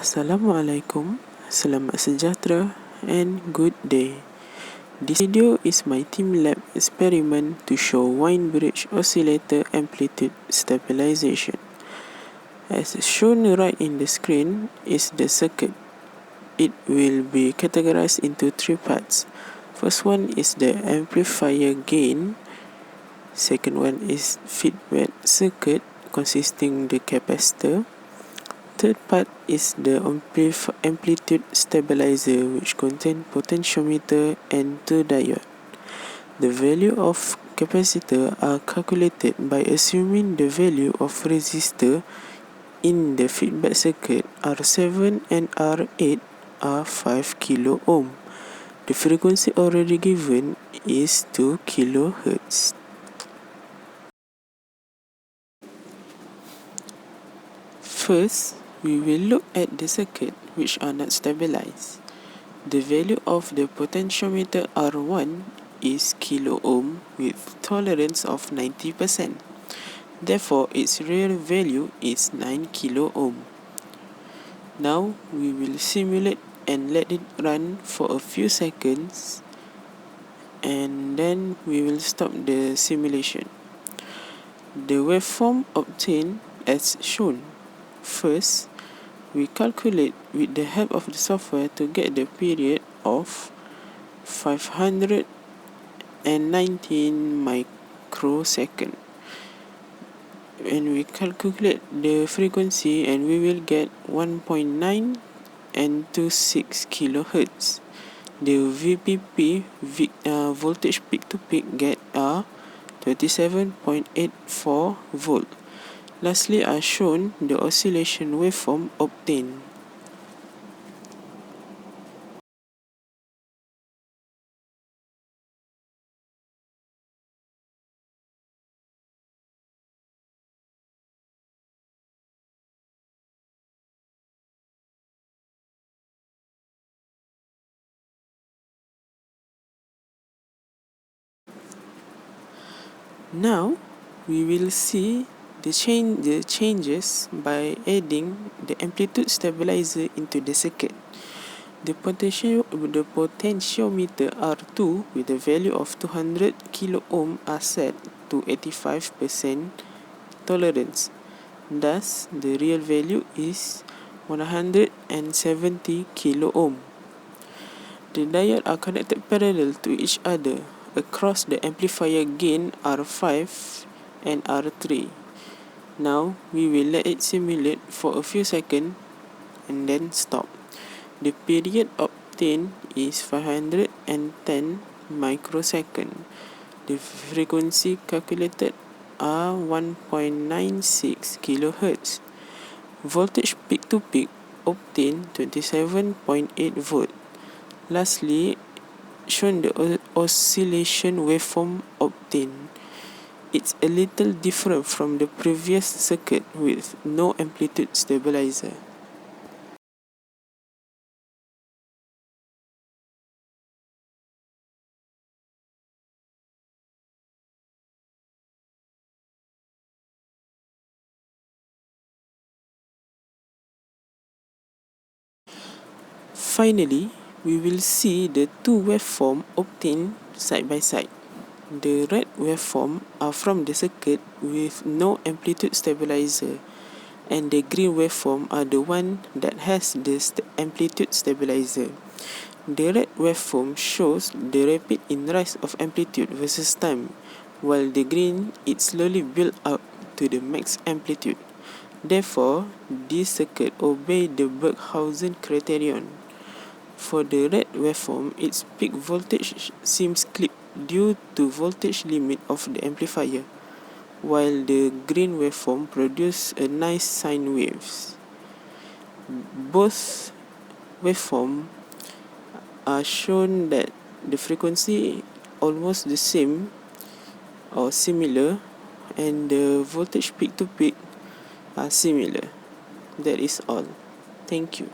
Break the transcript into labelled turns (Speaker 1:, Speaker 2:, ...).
Speaker 1: Assalamualaikum, selamat sejahtera and good day. This video is my team lab experiment to show Wien bridge oscillator amplitude stabilization. As shown right in the screen is the circuit. It will be categorized into three parts. First one is the amplifier gain. Second one is feedback circuit consisting the capacitor. Third part is the amplitude stabilizer, which contain potentiometer and two diodes. The value of capacitor are calculated by assuming the value of resistor in the feedback circuit R7 and R8 are 5 kilo ohm. The frequency already given is 2 kilohertz. First, we will look at the circuit which are not stabilized. The value of the potentiometer R1 is kilo ohm with tolerance of 90%. Therefore, its real value is 9 kilo ohm. Now, we will simulate and let it run for a few seconds, and then we will stop the simulation. The waveform obtained as shown. First, we calculate with the help of the software to get the period of 519 microsecond. And we calculate the frequency, and we will get 1.9 and 26 kilohertz. The VPP voltage peak to peak get 27.84 volt. Lastly, are shown the oscillation waveform obtained. Now, we will see the changes by adding the amplitude stabilizer into the circuit. The potentiometer R2 with a value of 200 kilo ohm are set to 85% tolerance. Thus, the real value is 170 kilo ohm. The diodes are connected parallel to each other across the amplifier gain R5 and R3. Now, we will let it simulate for a few seconds and then stop. The period obtained is 510 microsecond. The frequency calculated are 1.96 kilohertz. Voltage peak to peak obtained 27.8 volt. Lastly, shown the oscillation waveform obtained. It's a little different from the previous circuit with no amplitude stabilizer. Finally, we will see the two waveforms obtained side by side. The red waveform are from the circuit with no amplitude stabilizer, and the green waveform are the one that has the amplitude stabilizer. The red waveform shows the rapid rise of amplitude versus time, while the green it slowly builds up to the max amplitude. Therefore, this circuit obeys the Berghausen criterion. For the red waveform, its peak voltage seems clipped due to voltage limit of the amplifier, while the green waveform produces a nice sine waves. Both waveforms are shown that the frequency almost the same or similar, and the voltage peak to peak are similar. That is all. Thank you.